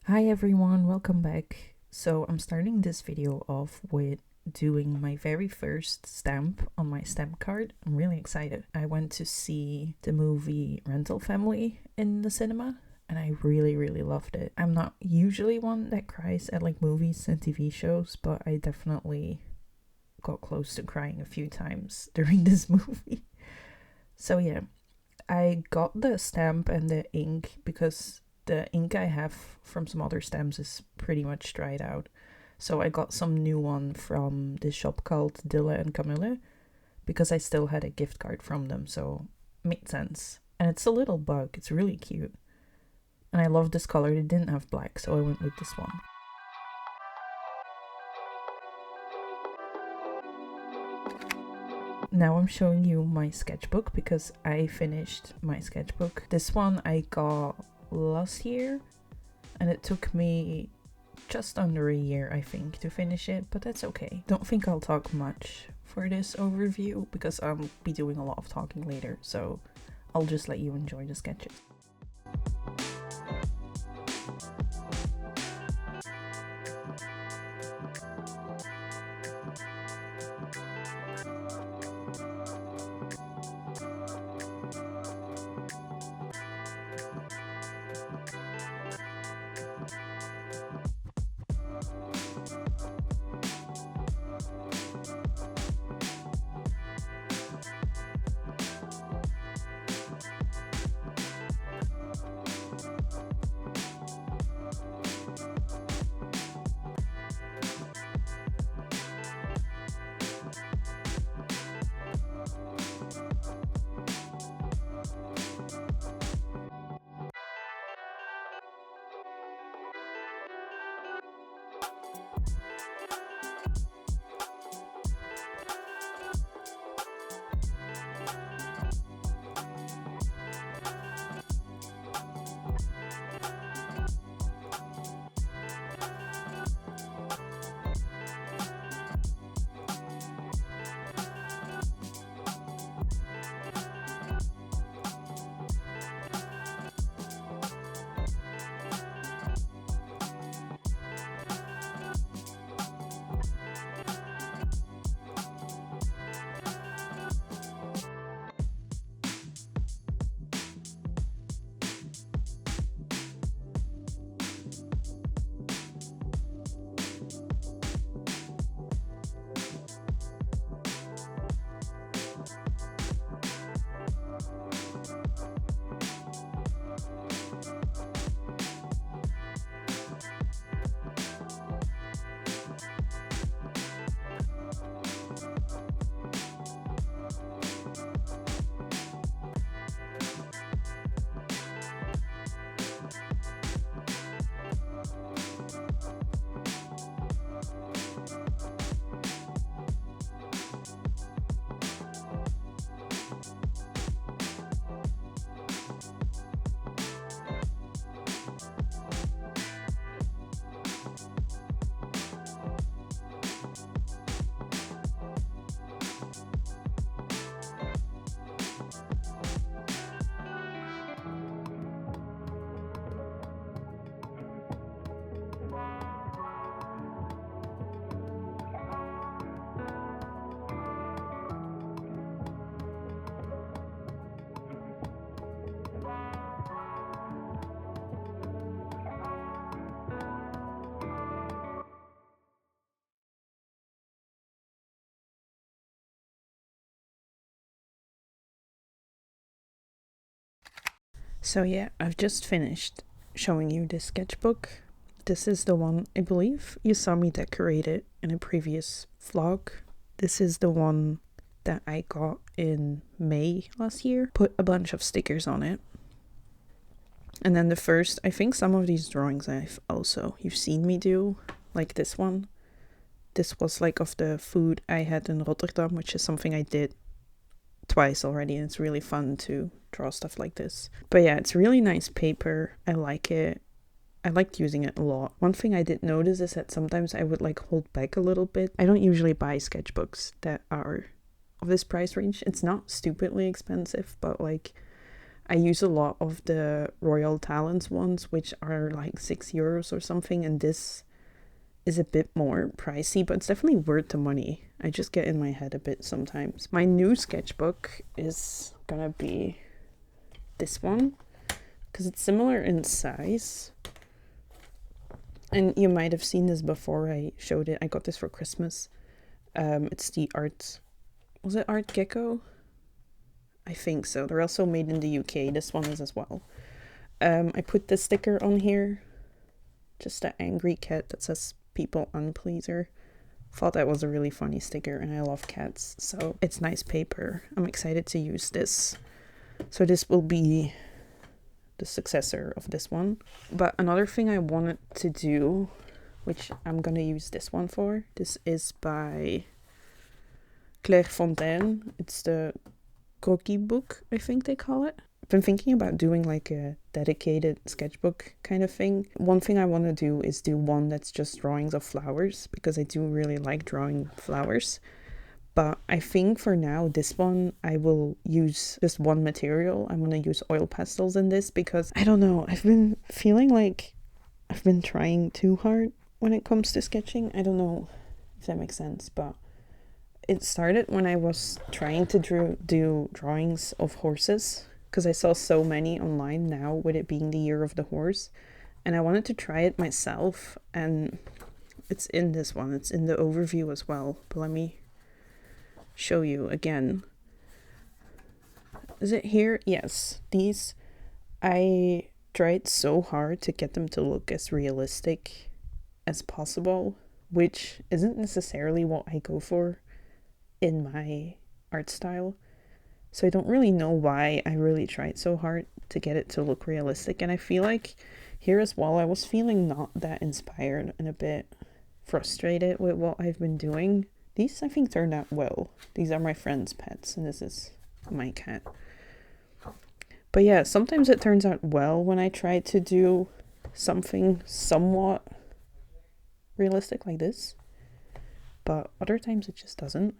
Hi everyone, welcome back. So I'm starting this video off with doing my very first stamp on my stamp card. I'm really excited. I went to see the movie Rental Family in the cinema and I really loved it. I'm not usually one that cries at like movies and TV shows, but I definitely got close to crying a few times during this movie. So yeah, I got the stamp and the ink because the ink I have from some other stamps is pretty much dried out. So I got some new one from this shop called Dille and Camille because I still had a gift card from them, so it made sense. And it's a little bug, it's really cute. And I love this color, they didn't have black, so I went with this one. Now I'm showing you my sketchbook because I finished my sketchbook. This one I got last year and it took me just under a year, I think, to finish it, but that's okay. Don't think I'll talk much for this overview because I'll be doing a lot of talking later, so I'll just let you enjoy the sketches. So yeah, I've just finished showing you this sketchbook. This is the one, I believe you saw me decorate it in a previous vlog. This is the one that I got in May last year. Put a bunch of stickers on it. And then the first, I think some of these drawings you've seen me do, like this one. This was like of the food I had in Rotterdam, which is something I did twice already, and it's really fun to draw stuff like this. But yeah, it's really nice paper. I like it. I liked using it a lot. One thing I did notice is that sometimes I would like hold back a little bit. I don't usually buy sketchbooks that are of this price range. It's not stupidly expensive, but like I use a lot of the Royal Talents ones, which are like €6 or something, and this is a bit more pricey, but it's definitely worth the money. I just get in my head a bit sometimes. My new sketchbook is gonna be this one, because it's similar in size. And you might have seen this before I showed it. I got this for Christmas. It's the Art... Was it Art Gecko? I think so. They're also made in the UK. This one is as well. I put the sticker on here. Just an angry cat that says people unpleaser. Thought that was a really funny sticker, and I love cats. So it's nice paper. I'm excited to use this. So this will be the successor of this one. But another thing I wanted to do, which I'm gonna use this one for. This is by Claire Fontaine. It's the Croquis book, I think they call it. I've been thinking about doing like a dedicated sketchbook kind of thing. One thing I want to do is do one that's just drawings of flowers, because I do really like drawing flowers. But I think for now, this one, I will use just one material. I'm going to use oil pastels in this because, I don't know, I've been feeling like I've been trying too hard when it comes to sketching. I don't know if that makes sense, but it started when I was trying to do drawings of horses, because I saw so many online now with it being the year of the horse, and I wanted to try it myself, and it's in this one. It's in the overview as well, but let me show you again. Is it here? Yes. These, I tried so hard to get them to look as realistic as possible, which isn't necessarily what I go for in my art style. So I don't really know why I really tried so hard to get it to look realistic. And I feel like here as well, I was feeling not that inspired and a bit frustrated with what I've been doing. These, I think, turned out well. These are my friend's pets, and this is my cat. But yeah, sometimes it turns out well when I try to do something somewhat realistic like this. But other times it just doesn't.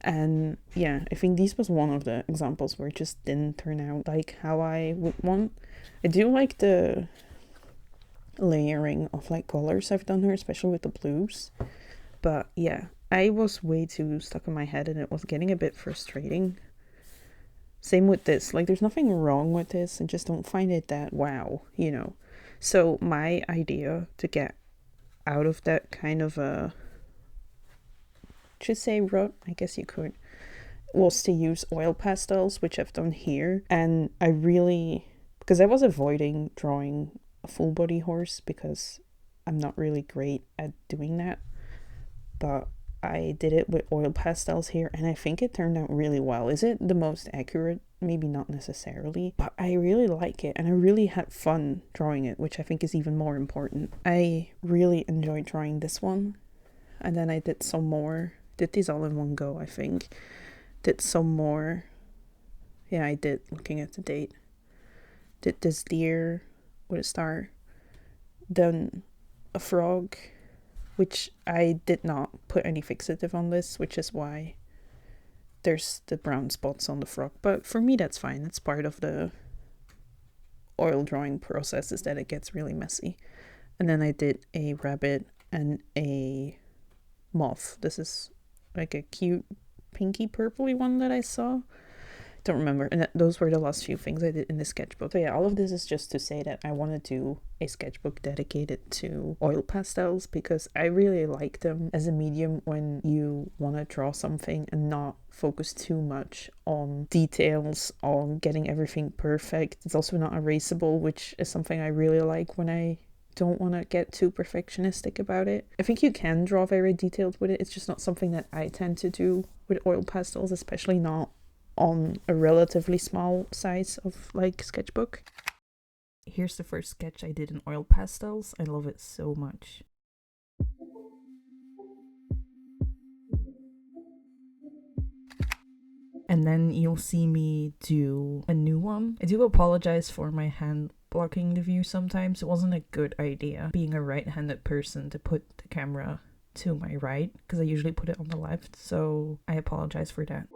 And yeah, I think this was one of the examples where it just didn't turn out like how I would want. I do like the layering of like colors I've done here, especially with the blues. But yeah, I was way too stuck in my head and it was getting a bit frustrating. Same with this. Like, there's nothing wrong with this. I just don't find it that wow, you know. So my idea to get out of that kind of a, should say rut, I guess you could, was to use oil pastels, which I've done here. And I really, because I was avoiding drawing a full body horse because I'm not really great at doing that, but I did it with oil pastels here and I think it turned out really well. Is it the most accurate? Maybe not necessarily, but I really like it and I really had fun drawing it, which I think is even more important. I really enjoyed drawing this one, and then I did some more. Did these all in one go, I think. Did some more. Yeah, I did, looking at the date. Did this deer with a star. Then a frog, which I did not put any fixative on this, which is why there's the brown spots on the frog. But for me, that's fine. It's part of the oil drawing process, is that it gets really messy. And then I did a rabbit and a moth. This is like a cute pinky purpley one that I saw. Don't remember. And those were the last few things I did in the sketchbook. So yeah, all of this is just to say that I want to do a sketchbook dedicated to oil pastels because I really like them as a medium when you want to draw something and not focus too much on details, on getting everything perfect. It's also not erasable, which is something I really like when I don't want to get too perfectionistic about it. I think you can draw very detailed with it. It's just not something that I tend to do with oil pastels, especially not on a relatively small size of like sketchbook. Here's the first sketch I did in oil pastels. I love it so much. And then you'll see me do a new one. I do apologize for my hand blocking the view sometimes. It wasn't a good idea, being a right-handed person, to put the camera to my right, because I usually put it on the left, so I apologize for that.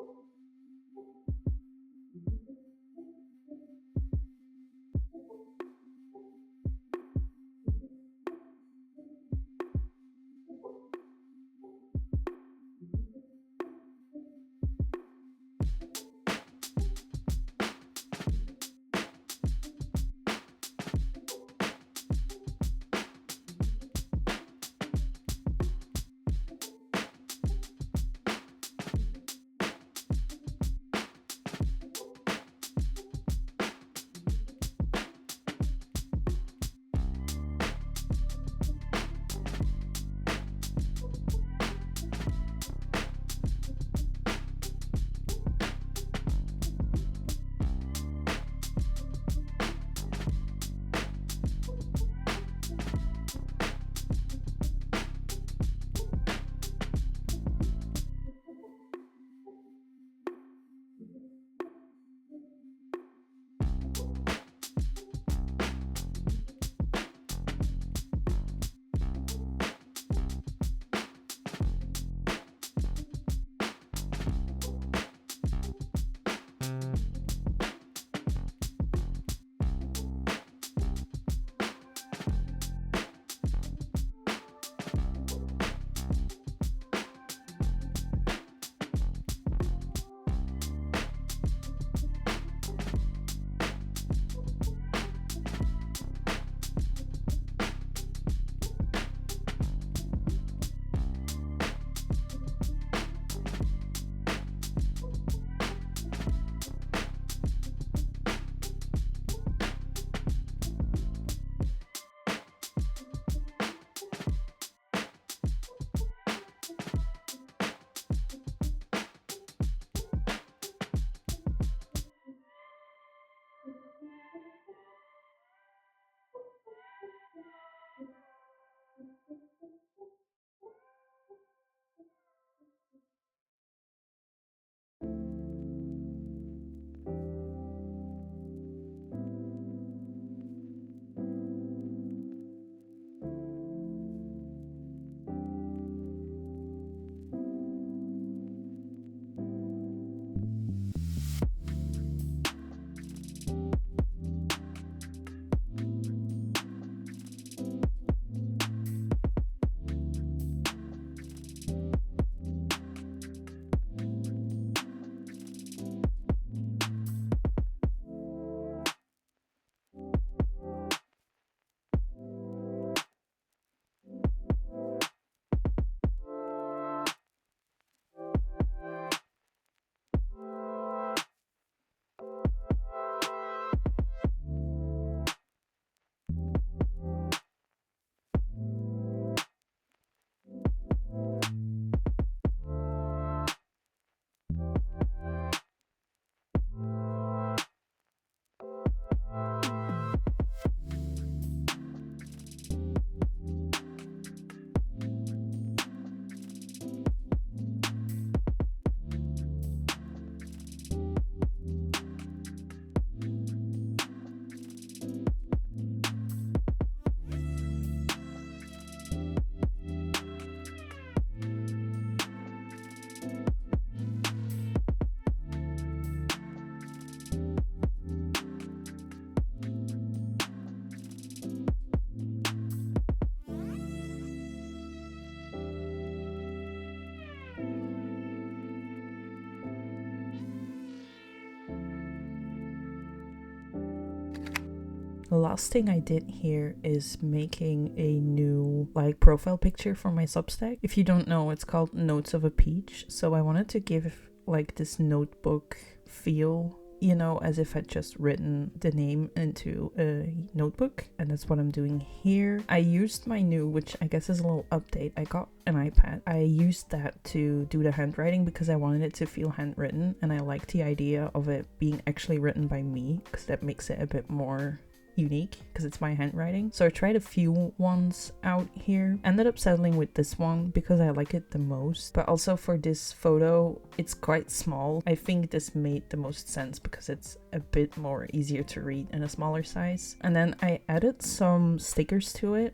The last thing I did here is making a new like profile picture for my Substack. If you don't know, it's called Notes of a Peach. So I wanted to give like this notebook feel, you know, as if I'd just written the name into a notebook, and that's what I'm doing here. I used my new, which I guess is a little update, I got an iPad. I used that to do the handwriting because I wanted it to feel handwritten, and I like the idea of it being actually written by me because that makes it a bit more unique because it's my handwriting. So I tried a few ones out here, ended up settling with this one because I like it the most, but also for this photo it's quite small. I think this made the most sense because it's a bit more easier to read in a smaller size. And then I added some stickers to it.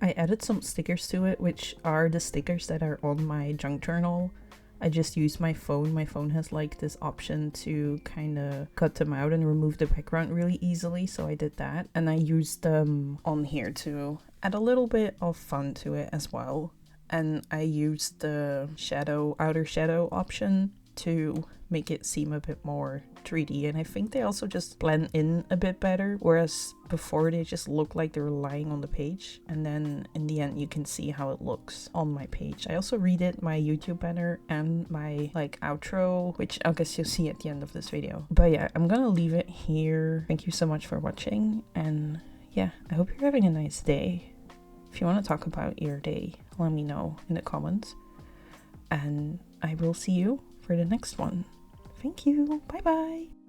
Which are the stickers that are on my junk journal. I just used my phone. My phone has like this option to kind of cut them out and remove the background really easily, so I did that. And I used them on here to add a little bit of fun to it as well. And I used the outer shadow option to make it seem a bit more 3D, and I think they also just blend in a bit better, whereas before they just looked like they were lying on the page, and then in the end you can see how it looks on my page. I also redid my YouTube banner and my like outro, which I guess you'll see at the end of this video. But yeah, I'm gonna leave it here. Thank you so much for watching, and yeah, I hope you're having a nice day. If you want to talk about your day, let me know in the comments, and I will see you for the next one. Thank you. Bye bye.